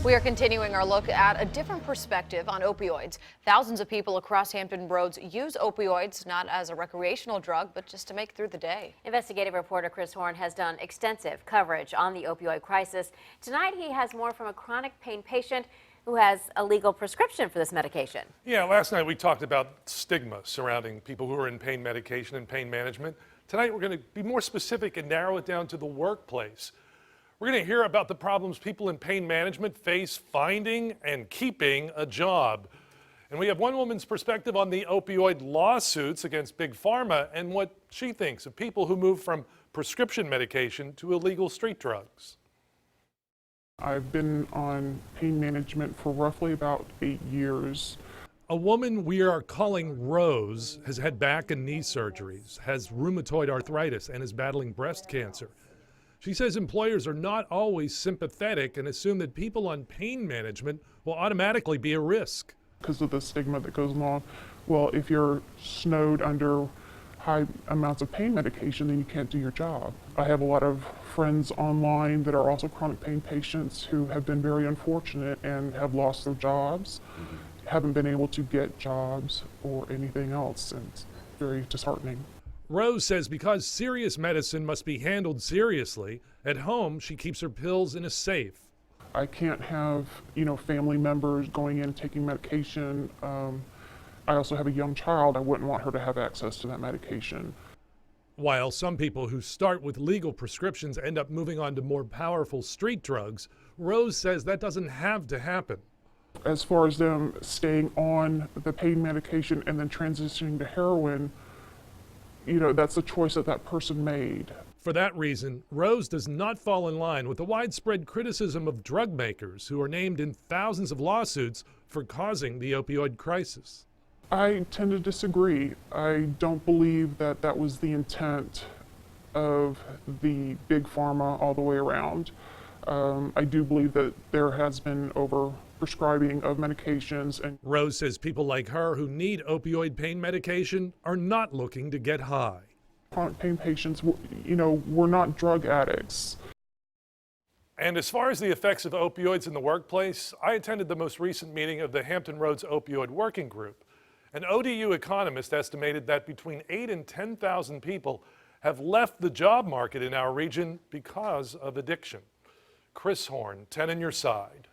We are continuing our look at a different perspective on opioids. Thousands of people across Hampton Roads use opioids not as a recreational drug, but just to make it through the day. Investigative reporter Chris Horne has done extensive coverage on the opioid crisis. Tonight he has more from a chronic pain patient who has a legal prescription for this medication. Yeah, last night we talked about stigma surrounding people who are in pain medication and pain management. Tonight we're going to be more specific and narrow it down to the workplace. We're going to hear about the problems people in pain management face finding and keeping a job. And we have one woman's perspective on the opioid lawsuits against Big Pharma and what she thinks of people who move from prescription medication to illegal street drugs. I've been on pain management for roughly about 8 years. A woman we are calling Rose has had back and knee surgeries, has rheumatoid arthritis, and is battling breast cancer. She says employers are not always sympathetic and assume that people on pain management will automatically be a risk. Because of the stigma that goes along, well, if you're snowed under high amounts of pain medication, then you can't do your job. I have a lot of friends online that are also chronic pain patients who have been very unfortunate and have lost their jobs, haven't been able to get jobs or anything else, and it's very disheartening. Rose says because serious medicine must be handled seriously, at home she keeps her pills in a safe. I can't have, family members going in and taking medication. I also have a young child. I wouldn't want her to have access to that medication. While some people who start with legal prescriptions end up moving on to more powerful street drugs, Rose says that doesn't have to happen. As far as them staying on the pain medication and then transitioning to heroin, that's a choice that that person made. For that reason, Rose does not fall in line with the widespread criticism of drug makers who are named in thousands of lawsuits for causing the opioid crisis. I tend to disagree. I don't believe that that was the intent of the big pharma all the way around. I do believe that there has been over-prescribing of medications. And Rose says people like her who need opioid pain medication are not looking to get high. Chronic pain patients, we're not drug addicts. And as far as the effects of opioids in the workplace, I attended the most recent meeting of the Hampton Roads Opioid Working Group. An ODU economist estimated that between 8,000 and 10,000 people have left the job market in our region because of addiction. Chris Horne, 10 on your side.